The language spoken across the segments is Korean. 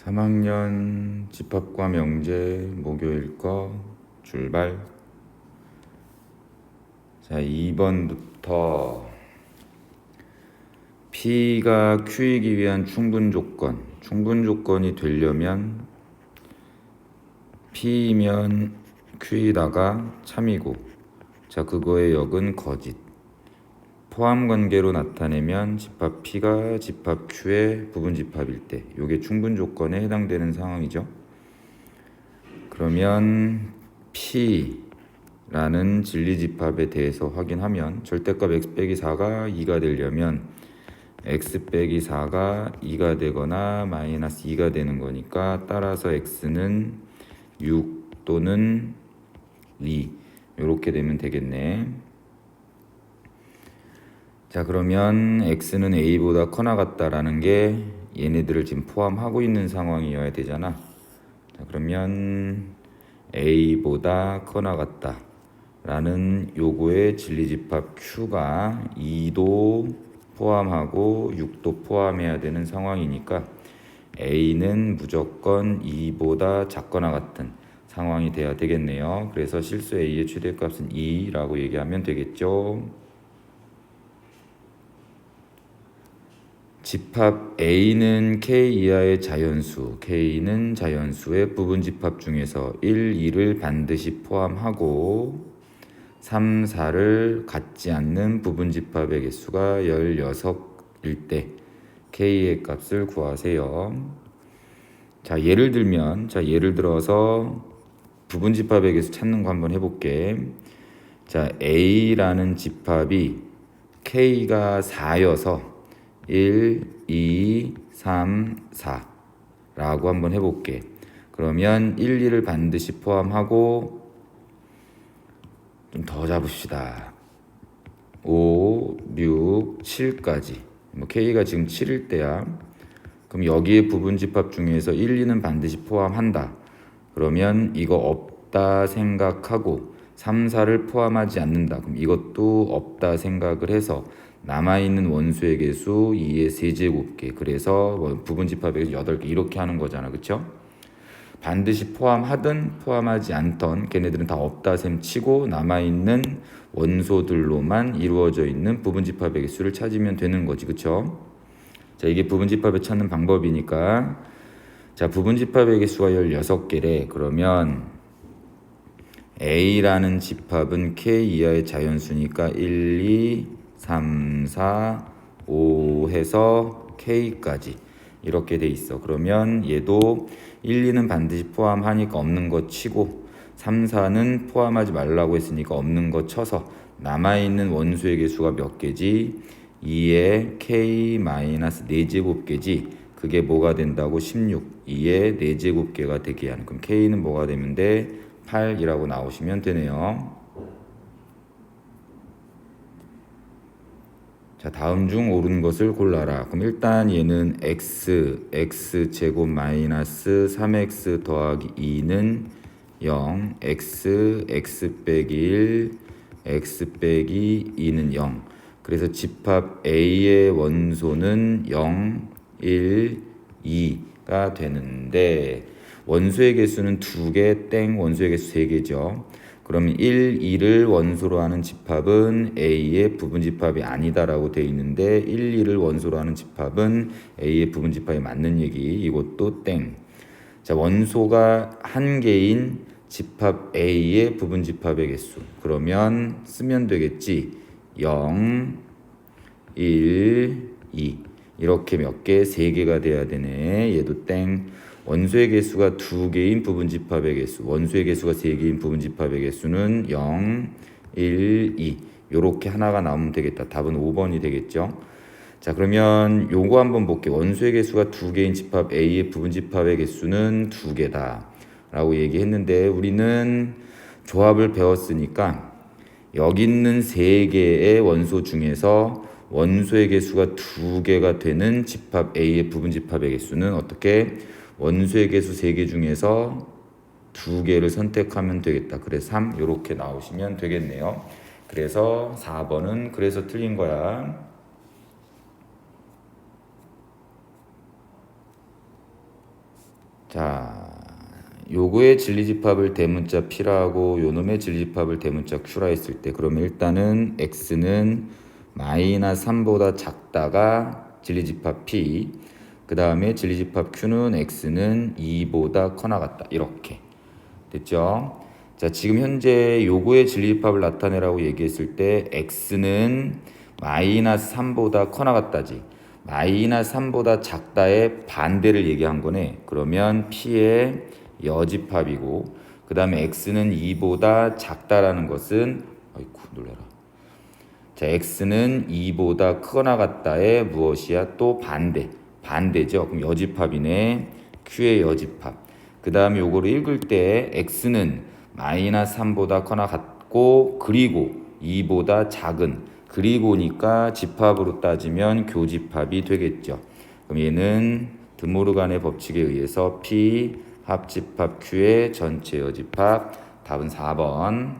3학년 집합과 명제 목요일 거 출발. 자, 2번부터 P가 Q이기 위한 충분 조건이 되려면 P이면 Q이다가 참이고, 자, 그거의 역은 거짓. 포함 관계로 나타내면 집합 P가 집합 Q의 부분 집합일 때, 이게 충분 조건에 해당되는 상황이죠. 그러면 P라는 진리 집합에 대해서 확인하면 절대값 x 빼기 4가 2가 되려면 x 빼기 4가 2가 되거나 마이너스 2가 되는 거니까, 따라서 x는 6 또는 2 이렇게 되면 되겠네. 자, 그러면 x는 a보다 커나 같다라는 게 얘네들을 지금 포함하고 있는 상황이어야 되잖아. 자, 그러면 a보다 커나 같다라는 요거의 진리집합 q가 2도 포함하고 6도 포함해야 되는 상황이니까 a는 무조건 2보다 작거나 같은 상황이 돼야 되겠네요. 그래서 실수 a의 최대값은 2라고 얘기하면 되겠죠. 집합 A는 K 이하의 자연수, K는 자연수의 부분 집합 중에서 1, 2를 반드시 포함하고 3, 4를 갖지 않는 부분 집합의 개수가 16일 때 K의 값을 구하세요. 자, 예를 들어서 부분 집합의 개수 찾는 거 한번 해볼게. 자, A라는 집합이 K가 4여서 1, 2, 3, 4 라고 한번 해볼게. 그러면 1, 2를 반드시 포함하고 좀 더 잡읍시다. 5, 6, 7까지. K가 지금 7일 때야. 그럼 여기에 부분 집합 중에서 1, 2는 반드시 포함한다. 그러면 이거 없다 생각하고 3, 4를 포함하지 않는다. 그럼 이것도 없다 생각을 해서 남아있는 원수의 개수 2의 세제곱개, 그래서 부분 집합의 개수 8개 이렇게 하는 거잖아. 그쵸? 반드시 포함하든 포함하지 않던 걔네들은 다 없다 셈 치고 남아있는 원소들로만 이루어져 있는 부분 집합의 개수를 찾으면 되는 거지. 그쵸? 자, 이게 부분 집합을 찾는 방법이니까, 자, 부분 집합의 개수가 16개래. 그러면 A라는 집합은 K 이하의 자연수니까 1, 2, 3, 4, 5 해서 K까지 이렇게 돼 있어. 그러면 얘도 1, 2는 반드시 포함하니까 없는 거 치고 3, 4는 포함하지 말라고 했으니까 없는 거 쳐서 남아있는 원수의 개수가 몇 개지? 2의 K-4제곱개지. 그게 뭐가 된다고? 16. 2의 4제곱개가 되게 하는. 그럼 K는 뭐가 되면 돼? 8이라고 나오시면 되네요. 자, 다음 중 옳은 것을 골라라. 그럼 일단 얘는 x제곱 마이너스 3x 더하기 2는 0, x 빼기 1, x 빼기 2는 0. 그래서 집합 A의 원소는 0, 1, 2가 되는데 원소의 개수는 2개, 땡, 원소의 개수 3개죠. 그러면 1, 2를 원소로 하는 집합은 A의 부분 집합이 아니다라고 되어 있는데 1, 2를 원소로 하는 집합은 A의 부분 집합이 맞는 얘기. 이것도 땡. 자, 원소가 한 개인 집합 A의 부분 집합의 개수. 그러면 쓰면 되겠지. 0, 1, 2 이렇게 몇 개? 3개가 돼야 되네. 얘도 땡. 원소의 개수가 2개인 부분 집합의 개수, 원소의 개수가 3개인 부분 집합의 개수는 0, 1, 2 요렇게 하나가 나오면 되겠다. 답은 5번이 되겠죠. 자, 그러면 요거 한번 볼게요. 원소의 개수가 2개인 집합 A의 부분 집합의 개수는 2개다 라고 얘기했는데, 우리는 조합을 배웠으니까 여기 있는 3개의 원소 중에서 원소의 개수가 2개가 되는 집합 A의 부분 집합의 개수는 어떻게? 원소의 개수 3개 중에서 2개를 선택하면 되겠다. 그래서 3 이렇게 나오시면 되겠네요. 그래서 4번은 그래서 틀린 거야. 자, 요거의 진리집합을 대문자 P라고 요놈의 진리집합을 대문자 Q라 했을 때 그러면 일단은 X는 마이너스 3보다 작다가 진리집합 P, 그 다음에 진리집합 Q는 X는 2보다 커나 같다. 이렇게 됐죠? 자, 지금 현재 요거의 진리집합을 나타내라고 얘기했을 때 X는 마이너스 3보다 커나 같다지, 마이너스 3보다 작다의 반대를 얘기한 거네. 그러면 P의 여집합이고, 그 다음에 X는 2보다 작다라는 것은, 아이쿠 놀래라. 자, X는 2보다 크거나 같다의 무엇이야? 또 반대죠. 그럼 여집합이네. Q의 여집합. 그 다음에 요거를 읽을 때 X는 마이너스 3보다 커나 같고, 그리고 2보다 작은, 그리고니까 집합으로 따지면 교집합이 되겠죠. 그럼 얘는 드모르간의 법칙에 의해서 P 합집합 Q의 전체 여집합. 답은 4번.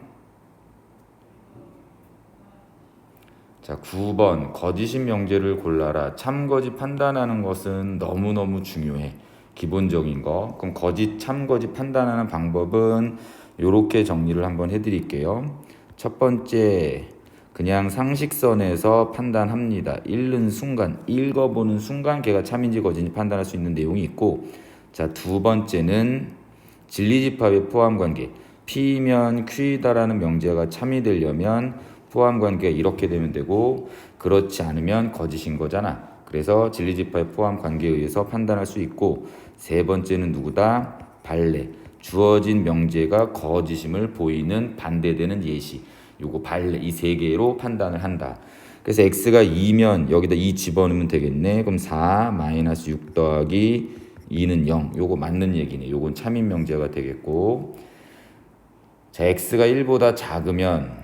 자, 9번 거짓인 명제를 골라라. 참거짓 판단하는 것은 너무너무 중요해. 기본적인 거. 그럼 거짓, 참거짓 판단하는 방법은 이렇게 정리를 한번 해드릴게요. 첫 번째, 그냥 상식선에서 판단합니다. 읽는 순간, 읽어보는 순간 걔가 참인지 거짓인지 판단할 수 있는 내용이 있고, 자, 두 번째는 진리집합의 포함관계. P면 Q이다라는 명제가 참이 되려면 포함관계가 이렇게 되면 되고, 그렇지 않으면 거짓인 거잖아. 그래서 진리집합의 포함관계에 의해서 판단할 수 있고, 세 번째는 누구다? 반례. 주어진 명제가 거짓임을 보이는 반대되는 예시. 요거 반례, 이 세 개로 판단을 한다. 그래서 x가 2면 여기다 2 집어넣으면 되겠네. 그럼 4 마이너스 6 더하기 2는 0. 요거 맞는 얘기네. 요건 참인 명제가 되겠고, 자, x가 1보다 작으면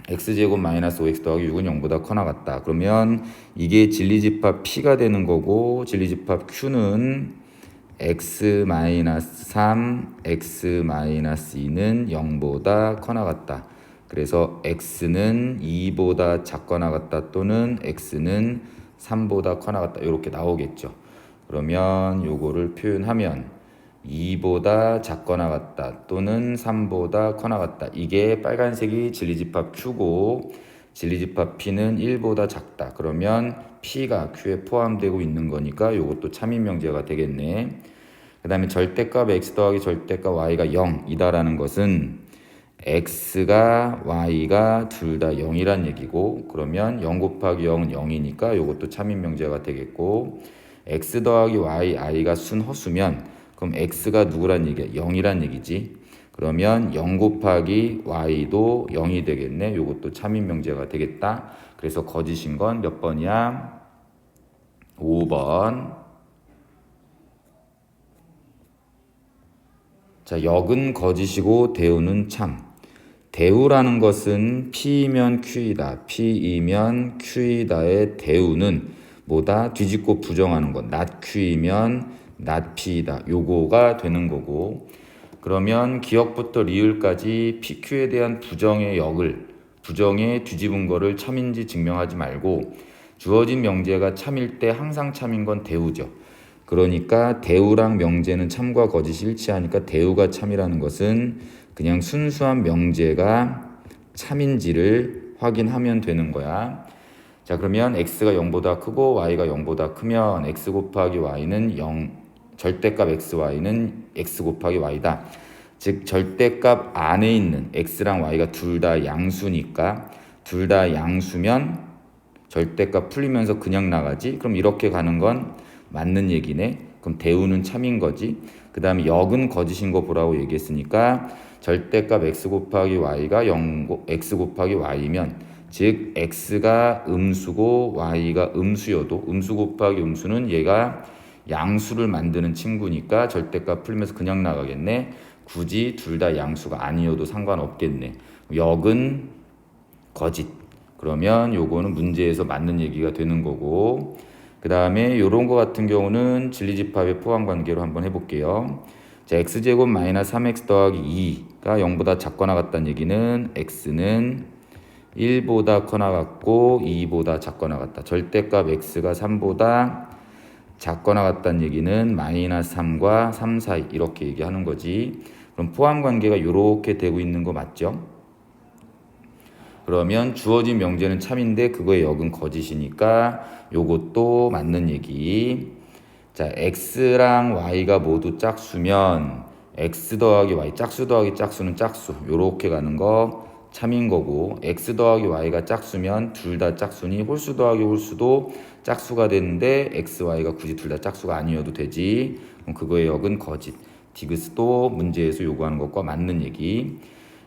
x제곱 마이너스 5x 더하기 6은 0보다 커나 같다. 그러면 이게 진리집합 P가 되는 거고, 진리집합 Q는 x 마이너스 3, x 마이너스 2는 0보다 커나 같다. 그래서 x는 2보다 작거나 같다 또는 x는 3보다 커나 같다. 이렇게 나오겠죠. 그러면 요거를 표현하면 2보다 작거나 같다 또는 3보다 커나 같다. 이게 빨간색이 진리집합 Q고, 진리집합 P는 1보다 작다. 그러면 P가 Q에 포함되고 있는 거니까 요것도 참인 명제가 되겠네. 그 다음에 절대값 x 더하기 절대값 y가 0이다라는 것은 x가 y가 둘 다 0이란 얘기고, 그러면 0 곱하기 0은 0이니까 요것도 참인 명제가 되겠고, x 더하기 y, i가 순허수면 그럼 x가 누구란 얘기야? 0이란 얘기지. 그러면 0 곱하기 y도 0이 되겠네. 요것도 참인 명제가 되겠다. 그래서 거짓인 건 몇 번이야? 5번. 자, 역은 거짓이고 대우는 참. 대우라는 것은 P이면 Q이다, P이면 Q이다의 대우는 뭐다? 뒤집고 부정하는 것. not Q이면 not P이다. 요거가 되는 거고, 그러면 기역부터 리을까지 PQ에 대한 부정의 역을, 부정에 뒤집은 거를 참인지 증명하지 말고, 주어진 명제가 참일 때 항상 참인 건 대우죠. 그러니까 대우랑 명제는 참과 거짓이 일치하니까 대우가 참이라는 것은 그냥 순수한 명제가 참인지를 확인하면 되는 거야. 자, 그러면 x가 0보다 크고 y가 0보다 크면 x 곱하기 y는 0, 절대값 xy는 x 곱하기 y다. 즉 절대값 안에 있는 x랑 y가 둘 다 양수니까, 둘 다 양수면 절대값 풀리면서 그냥 나가지. 그럼 이렇게 가는 건 맞는 얘기네. 그럼 대우는 참인 거지. 그 다음에 역은 거짓인 거 보라고 얘기했으니까 절대값 x 곱하기 y가 0, x 곱하기 y면, 즉 x가 음수고 y가 음수여도 음수 곱하기 음수는 얘가 양수를 만드는 친구니까 절대값 풀면서 그냥 나가겠네. 굳이 둘 다 양수가 아니어도 상관없겠네. 역은 거짓. 그러면 요거는 문제에서 맞는 얘기가 되는 거고, 그 다음에 요런 거 같은 경우는 진리집합의 포함관계로 한번 해볼게요. 자, x제곱 마이너스 3x 더하기 2가 0보다 작거나 같다는 얘기는 x는 1보다 커나 같고 2보다 작거나 같다. 절대값 x가 3보다 작거나 같다는 얘기는 마이너스 3과 3 사이 이렇게 얘기하는 거지. 그럼 포함 관계가 이렇게 되고 있는 거 맞죠? 그러면 주어진 명제는 참인데 그거의 역은 거짓이니까 요것도 맞는 얘기. 자, x랑 y가 모두 짝수면 x 더하기 y, 짝수 더하기 짝수는 짝수 요렇게 가는 거 참인 거고, x 더하기 y가 짝수면 둘 다 짝수니 홀수 더하기 홀수도 짝수가 되는데 x, y가 굳이 둘 다 짝수가 아니어도 되지. 그럼 그거의 역은 거짓. 디귿도 문제에서 요구하는 것과 맞는 얘기.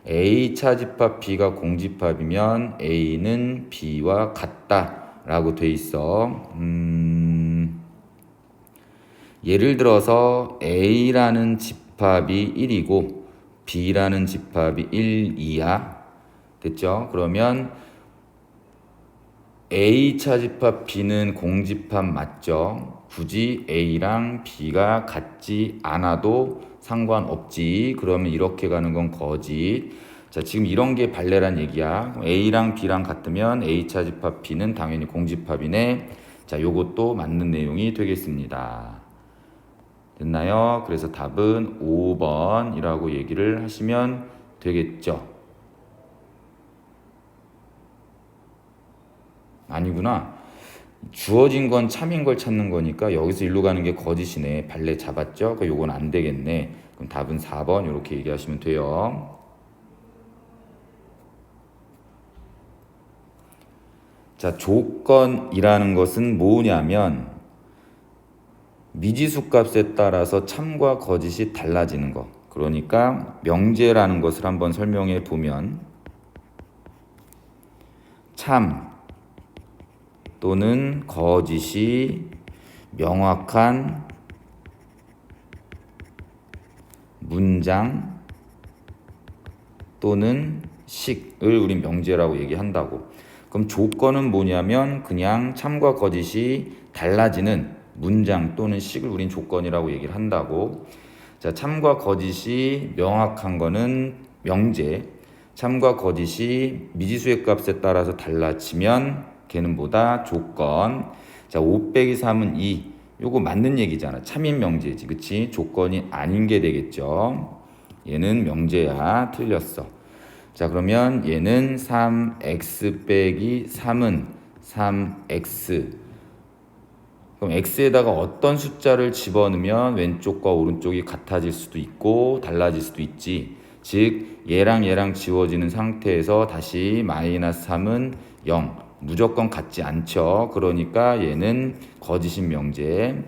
A 차집합 B가 공집합이면 A는 B와 같다 라고 돼 있어. 예를 들어서 A라는 집합이 1이고 B라는 집합이 1, 2야. 됐죠? 그러면 A 차집합 B는 공집합 맞죠? 굳이 A랑 B가 같지 않아도 상관없지. 그러면 이렇게 가는 건 거짓. 자, 지금 이런 게 발레란 얘기야. A랑 B랑 같으면 A 차집합 B는 당연히 공집합이네. 자, 요것도 맞는 내용이 되겠습니다. 됐나요? 그래서 답은 5번이라고 얘기를 하시면 되겠죠. 아니구나. 주어진 건 참인 걸 찾는 거니까 여기서 일로 가는 게 거짓이네. 발레 잡았죠? 그러니까 요건 안 되겠네. 그럼 답은 4번 이렇게 얘기하시면 돼요. 자, 조건이라는 것은 뭐냐면 미지수 값에 따라서 참과 거짓이 달라지는 거. 그러니까 명제라는 것을 한번 설명해 보면 참 또는 거짓이 명확한 문장 또는 식을 우린 명제라고 얘기한다고. 그럼 조건은 뭐냐면 그냥 참과 거짓이 달라지는 문장 또는 식을 우린 조건이라고 얘기를 한다고. 자, 참과 거짓이 명확한 거는 명제, 참과 거짓이 미지수의 값에 따라서 달라지면 걔는 뭐다? 조건. 자, 5 빼기 3은 2. 요거 맞는 얘기잖아. 참인 명제지. 그치? 조건이 아닌 게 되겠죠. 얘는 명제야. 틀렸어. 자, 그러면 얘는 3x 빼기 3은 3x. 그럼 x에다가 어떤 숫자를 집어넣으면 왼쪽과 오른쪽이 같아질 수도 있고 달라질 수도 있지. 즉 얘랑 얘랑 지워지는 상태에서 다시 마이너스 3은 0. 무조건 같지 않죠. 그러니까 얘는 거짓인 명제.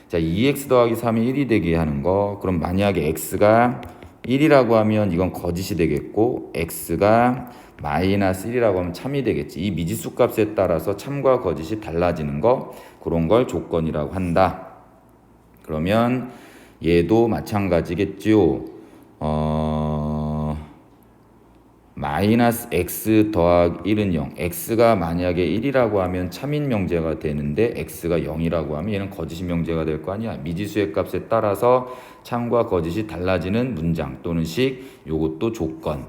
자, 2x 더하기 3이 1이 되게 하는 거. 그럼 만약에 x가 1이라고 하면 이건 거짓이 되겠고 x가 마이너스 1이라고 하면 참이 되겠지. 이 미지수 값에 따라서 참과 거짓이 달라지는 거, 그런 걸 조건이라고 한다. 그러면 얘도 마찬가지겠죠. 마이너스 x 더하기 1은 0. x가 만약에 1이라고 하면 참인 명제가 되는데 x가 0이라고 하면 얘는 거짓인 명제가 될 거 아니야. 미지수의 값에 따라서 참과 거짓이 달라지는 문장 또는 식, 요것도 조건.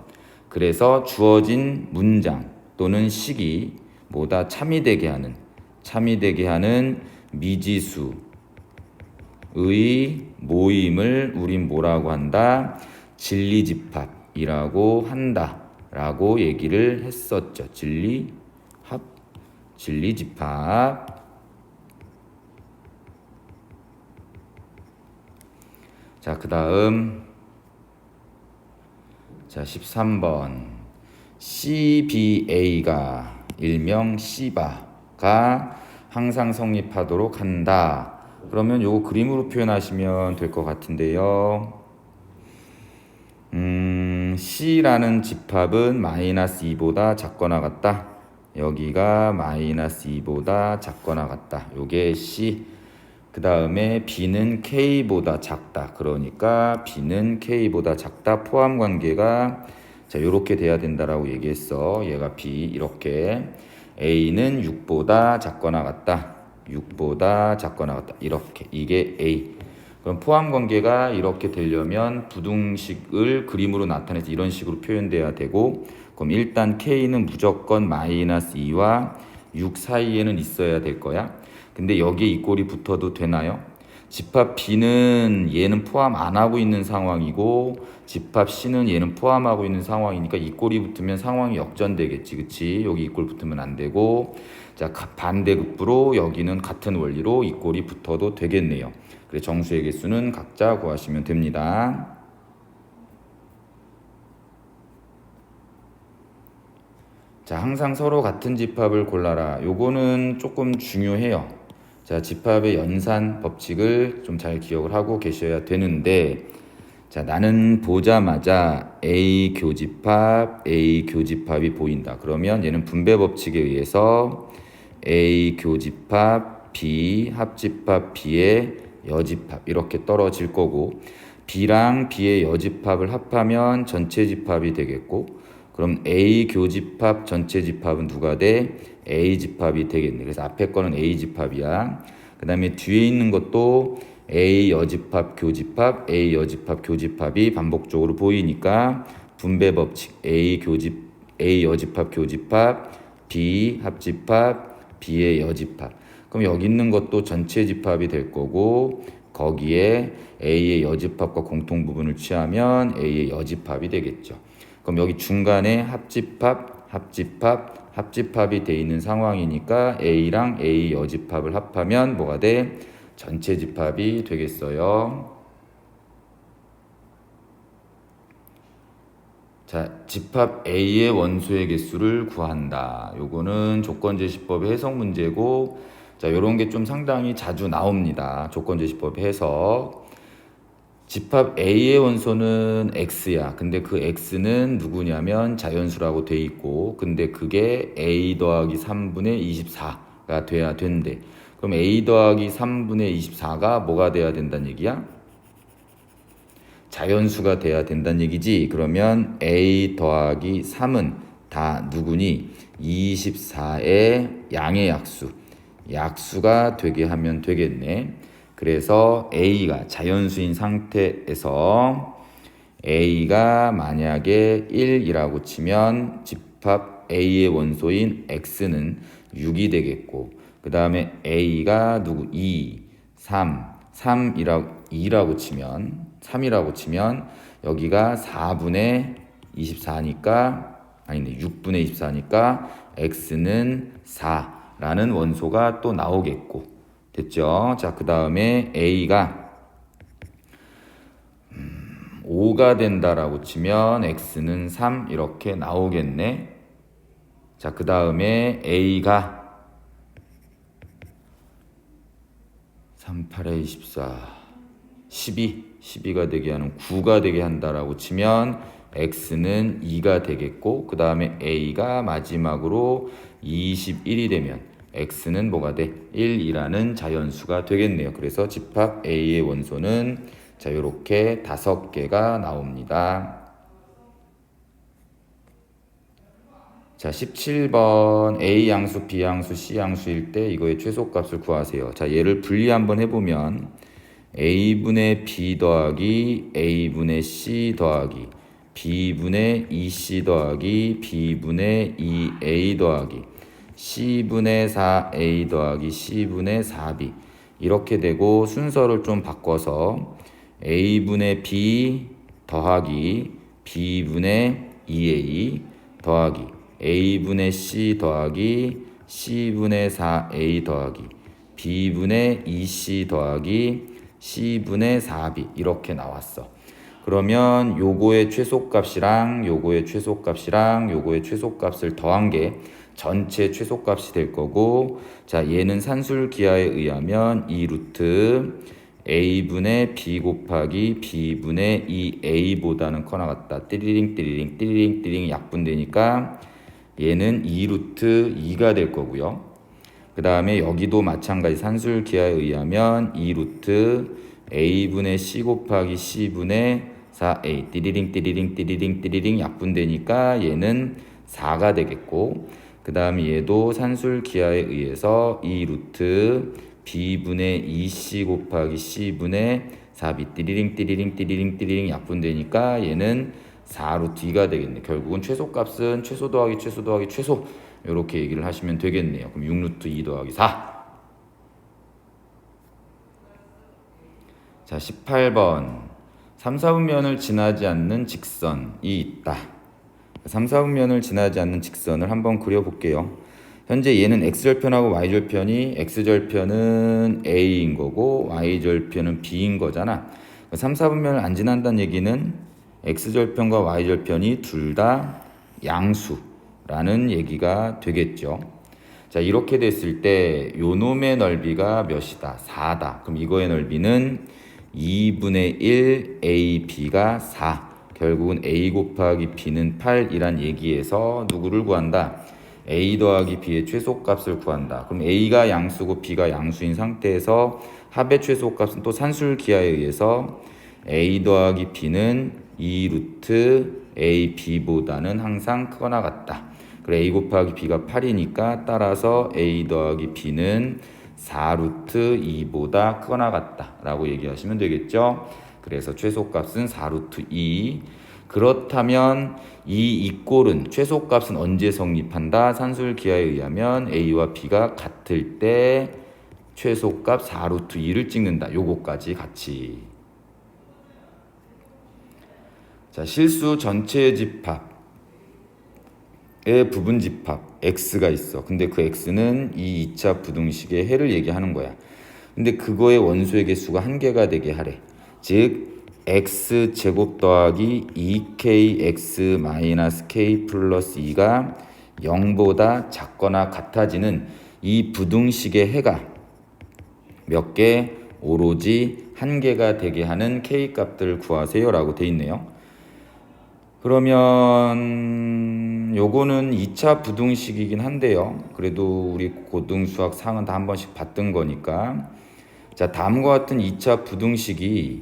그래서 주어진 문장 또는 식이 뭐다? 참이 되게 하는 미지수의 모임을 우린 뭐라고 한다? 진리집합이라고 한다 라고 얘기를 했었죠. 진리집합. 자, 그 다음 자, 13번 CBA가 일명 C바가 항상 성립하도록 한다. 그러면 요거 그림으로 표현하시면 될 것 같은데요. C라는 집합은 마이너스 2보다 작거나 같다. 여기가 마이너스 2보다 작거나 같다. 요게 C. 그 다음에 B는 K보다 작다. 그러니까 B는 K보다 작다. 포함 관계가 자, 요렇게 돼야 된다라고 얘기했어. 얘가 B 이렇게. A는 6보다 작거나 같다. 6보다 작거나 같다. 이렇게. 이게 A. 그럼 포함 관계가 이렇게 되려면 부등식을 그림으로 나타내서 이런 식으로 표현돼야 되고, 그럼 일단 K는 무조건 마이너스 2와 6 사이에는 있어야 될 거야. 근데 여기에 이 꼴이 붙어도 되나요? 집합 B는 얘는 포함 안 하고 있는 상황이고 집합 C는 얘는 포함하고 있는 상황이니까 이 꼴이 붙으면 상황이 역전되겠지. 그치? 여기 이 꼴 붙으면 안 되고 자 반대급부로 여기는 같은 원리로 이 꼴이 붙어도 되겠네요. 그래 정수의 개수는 각자 구하시면 됩니다. 자 항상 서로 같은 집합을 골라라. 요거는 조금 중요해요. 자 집합의 연산 법칙을 좀 잘 기억을 하고 계셔야 되는데 자 나는 보자마자 A 교집합이 보인다. 그러면 얘는 분배 법칙에 의해서 A 교집합 B 합집합 B의 여집합 이렇게 떨어질 거고 B랑 B의 여집합을 합하면 전체 집합이 되겠고 그럼 A 교집합 전체 집합은 누가 돼? A 집합이 되겠네. 그래서 앞에 거는 A 집합이야. 그 다음에 뒤에 있는 것도 A 여집합 교집합 A 여집합 교집합이 반복적으로 보이니까 분배 법칙 A 여집합 교집합 B 합집합 B의 여집합. 그럼 여기 있는 것도 전체 집합이 될 거고 거기에 A의 여집합과 공통 부분을 취하면 A의 여집합이 되겠죠. 그럼 여기 중간에 합집합이 돼 있는 상황이니까 A랑 A 여집합을 합하면 뭐가 돼? 전체 집합이 되겠어요. 자, 집합 A의 원소의 개수를 구한다. 요거는 조건제시법의 해석 문제고 자, 요런 게 좀 상당히 자주 나옵니다. 조건제시법의 해석. 집합 A의 원소는 X야. 근데 그 X는 누구냐면 자연수라고 돼 있고 근데 그게 A 더하기 3분의 24가 돼야 된대. 그럼 A 더하기 3분의 24가 뭐가 돼야 된다는 얘기야? 자연수가 돼야 된다는 얘기지. 그러면 A 더하기 3은 다 누구니? 24의 양의 약수가 되게 하면 되겠네. 그래서 A가 자연수인 상태에서 A가 만약에 1이라고 치면 집합 A의 원소인 X는 6이 되겠고 그 다음에 A가 2, 3이라고 치면 여기가 4분의 24니까 아닌데 6분의 24니까 X는 4라는 원소가 또 나오겠고 됐죠? 자, 그 다음에 A가 5가 된다라고 치면 X는 3 이렇게 나오겠네. 자, 그 다음에 A가 3, 8에 24, 12가 되게 하는 9가 되게 한다라고 치면 X는 2가 되겠고 그 다음에 A가 마지막으로 21이 되면 X는 뭐가 돼? 1이라는 자연수가 되겠네요. 그래서 집합 A의 원소는 자 이렇게 5개가 나옵니다. 자 17번 A 양수, B 양수, C 양수일 때 이거의 최소값을 구하세요. 자 얘를 분리 한번 해보면 A분의 B 더하기 A분의 C 더하기 B분의 2C 더하기 B분의 2A 더하기 C분의 4A 더하기 C분의 4B 이렇게 되고 순서를 좀 바꿔서 A분의 B 더하기 B분의 2A 더하기 A분의 C 더하기 C분의 4A 더하기 B분의 2C 더하기 C분의 4B 이렇게 나왔어. 그러면 요거의 최소값이랑 요거의 최소값을 더한 게 전체 최소값이 될 거고 자 얘는 산술기하에 의하면 2루트 A분의 B 곱하기 B분의 2A보다는 커 나갔다. 띠리링 약분되니까 얘는 2루트 2가 될 거고요. 그 다음에 여기도 마찬가지 산술기하에 의하면 2루트 A분의 C 곱하기 C분의 4A 띠리링 약분되니까 얘는 4가 되겠고 그 다음에 얘도 산술기하에 의해서 2루트 B분의 2C 곱하기 C분의 4B 띠리링 약분되니까 얘는 4루트 2가 되겠네. 결국은 최소값은 최소 더하기 최소 이렇게 얘기를 하시면 되겠네요. 그럼 6루트 2 더하기 4 자, 18번. 3, 4분면을 지나지 않는 직선이 있다. 3, 4분면을 지나지 않는 직선을 한번 그려볼게요. 현재 얘는 x절편하고 y절편이 x절편은 a인 거고 y절편은 b인 거잖아. 3, 4분면을 안 지난다는 얘기는 x절편과 y절편이 둘 다 양수라는 얘기가 되겠죠. 자, 이렇게 됐을 때 요 놈의 넓이가 몇이다? 4다. 그럼 이거의 넓이는 2분의 1 AB가 4. 결국은 A 곱하기 B는 8이란 얘기에서 누구를 구한다? A 더하기 B의 최소값을 구한다. 그럼 A가 양수고 B가 양수인 상태에서 합의 최소값은 또 산술기하에 의해서 A 더하기 B는 2루트 AB보다는 항상 크거나 같다. 그래 A 곱하기 B가 8이니까 따라서 A 더하기 B는 4루트 2보다 크거나 같다 라고 얘기하시면 되겠죠. 그래서 최소값은 4루트 2. 그렇다면 이 이꼴은 최소값은 언제 성립한다? 산술기하에 의하면 A와 B가 같을 때 최소값 4루트 2를 찍는다. 요거까지 같이. 자, 실수 전체 집합 의 부분 집합 x가 있어. 근데 그 x는 이 2차 부등식의 해를 얘기하는 거야. 근데 그거의 원소의 개수가 한 개가 되게 하래. 즉 x 제곱 더하기 2kx 마이너스 k 플러스 2가 0보다 작거나 같아지는 이 부등식의 해가 몇 개? 오로지 한 개가 되게 하는 k 값들을 구하세요 라고 돼 있네요. 그러면 요거는 2차 부등식이긴 한데요. 그래도 우리 고등수학 상은 다 한 번씩 봤던 거니까. 자, 다음과 같은 2차 부등식이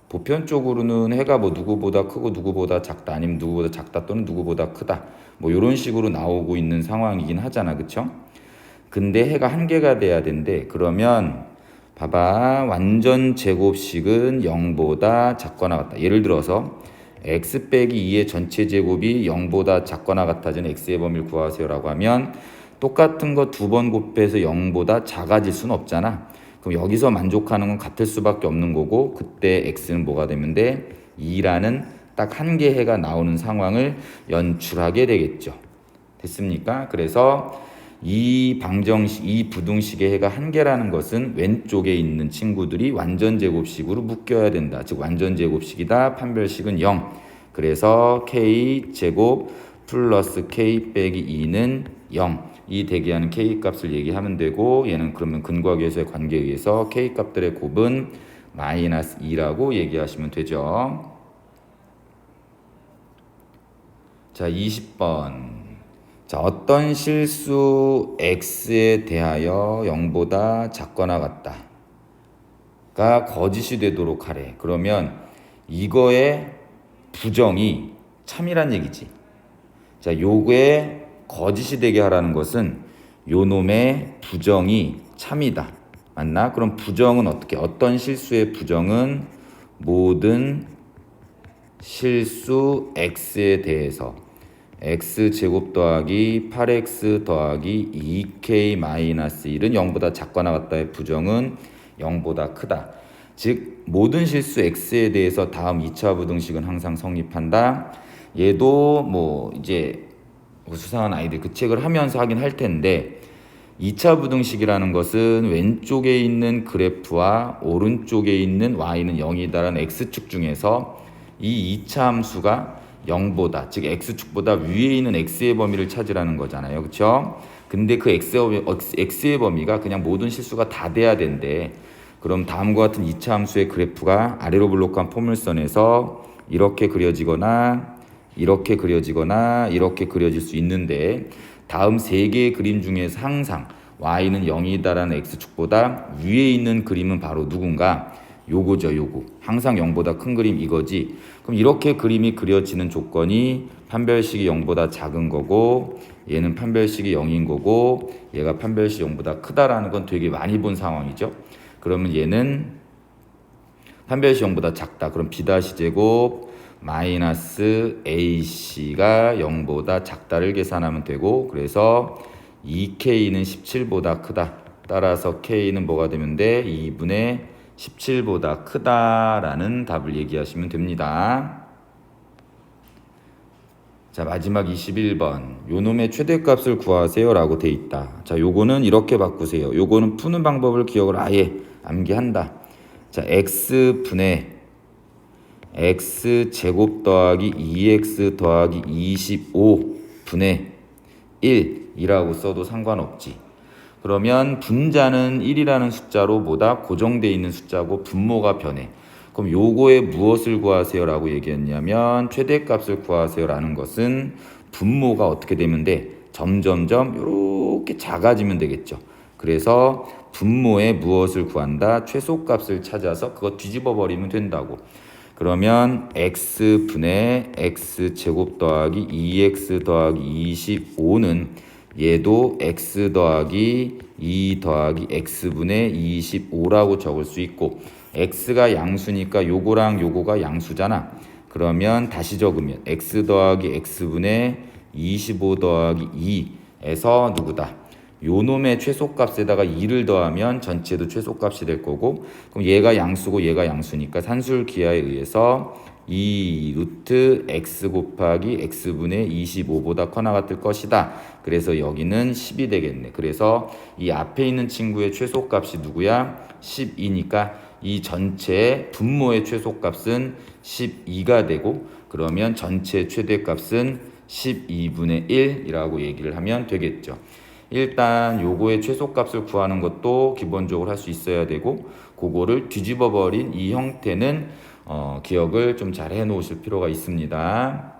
보편적으로는 해가 뭐 누구보다 크고 누구보다 작다, 아니면 누구보다 작다 또는 누구보다 크다, 뭐 이런 식으로 나오고 있는 상황이긴 하잖아, 그쵸? 근데 해가 한 개가 돼야 된대. 그러면 봐봐, 완전 제곱식은 0보다 작거나 같다. 예를 들어서 x 빼기 2의 전체 제곱이 0보다 작거나 같아지는 x의 범위를 구하세요 라고 하면 똑같은 거 두 번 곱해서 0보다 작아질 수는 없잖아. 그럼 여기서 만족하는 건 같을 수밖에 없는 거고, 그때 x는 뭐가 되면 돼? 2라는 딱 한 개 해가 나오는 상황을 연출하게 되겠죠. 됐습니까? 그래서 이 방정식, 이 부등식의 해가 한 개라는 것은 왼쪽에 있는 친구들이 완전 제곱식으로 묶여야 된다. 즉 완전 제곱식이다. 판별식은 0. 그래서 k 제곱 플러스 k 빼기 2는 0. 이 대기하는 k 값을 얘기하면 되고, 얘는 그러면 근과 계수의 관계에 의해서 k 값들의 곱은 마이너스 2라고 얘기하시면 되죠. 자, 20번. 자, 어떤 실수 x에 대하여 0보다 작거나 같다가 거짓이 되도록 하래. 그러면 이거의 부정이 참이란 얘기지. 자, 요거에 거짓이 되게 하라는 것은 요 놈의 부정이 참이다. 맞나? 그럼 부정은 어떻게? 어떤 실수의 부정은 모든 실수 x에 대해서 x제곱 더하기 8x 더하기 2k 마이너스 1은 0보다 작거나 같다의 부정은 0보다 크다. 즉 모든 실수 x에 대해서 다음 2차 부등식은 항상 성립한다. 얘도 뭐 이제 수상한 아이들 그 책을 하면서 하긴 할 텐데, 2차 부등식이라는 것은 왼쪽에 있는 그래프와 오른쪽에 있는 y는 0이다라는 x축 중에서 이 2차 함수가 0보다, 즉 x축보다 위에 있는 x의 범위를 찾으라는 거잖아요. 그렇죠? 근데 그 x의 범위가 그냥 모든 실수가 다 돼야 된대. 그럼 다음과 같은 2차 함수의 그래프가 아래로 블록한 포물선에서 이렇게 그려지거나 이렇게 그려지거나 이렇게 그려질 수 있는데, 다음 세 개의 그림 중에서 항상 y는 0이다라는 x축보다 위에 있는 그림은 바로 누군가? 요거죠, 요거. 항상 0보다 큰 그림 이거지. 그럼 이렇게 그림이 그려지는 조건이 판별식이 0보다 작은 거고, 얘는 판별식이 0인 거고, 얘가 판별식이 0보다 크다라는 건 되게 많이 본 상황이죠. 그러면 얘는 판별식 0보다 작다. 그럼 b-제곱 마이너스 ac가 0보다 작다를 계산하면 되고, 그래서 2k는 17보다 크다. 따라서 k는 뭐가 되면 돼? 2분의 17보다 크다라는 답을 얘기하시면 됩니다. 자, 마지막 21번. 요놈의 최대값을 구하세요 라고 돼 있다. 자, 요거는 이렇게 바꾸세요. 요거는 푸는 방법을 기억을 아예 암기한다. 자, x분의 x제곱 더하기 2x 더하기 25분의 1이라고 써도 상관없지. 그러면 분자는 1이라는 숫자로 뭐다? 고정되어 있는 숫자고 분모가 변해. 그럼 요거에 무엇을 구하세요 라고 얘기했냐면 최대값을 구하세요 라는 것은 분모가 어떻게 되면 돼? 점점점 이렇게 작아지면 되겠죠. 그래서 분모에 무엇을 구한다? 최소값을 찾아서 그거 뒤집어 버리면 된다고. 그러면 x분의 x제곱 더하기 2x 더하기 25는 얘도 x 더하기 2 더하기 x분의 25라고 적을 수 있고 x가 양수니까 요거랑 요거가 양수잖아. 그러면 다시 적으면 x 더하기 x분의 25 더하기 2에서 누구다? 요놈의 최소값에다가 2를 더하면 전체도 최소값이 될 거고 그럼 얘가 양수고 얘가 양수니까 산술 기하에 의해서 2 루트 x 곱하기 x분의 25보다 커나 같을 것이다. 그래서 여기는 10이 되겠네. 그래서 이 앞에 있는 친구의 최소값이 누구야? 12니까 이 전체의 분모의 최소값은 12가 되고 그러면 전체 최대값은 12분의 1이라고 얘기를 하면 되겠죠. 일단 요거의 최소값을 구하는 것도 기본적으로 할 수 있어야 되고 그거를 뒤집어 버린 이 형태는 기억을 좀 잘 해 놓으실 필요가 있습니다.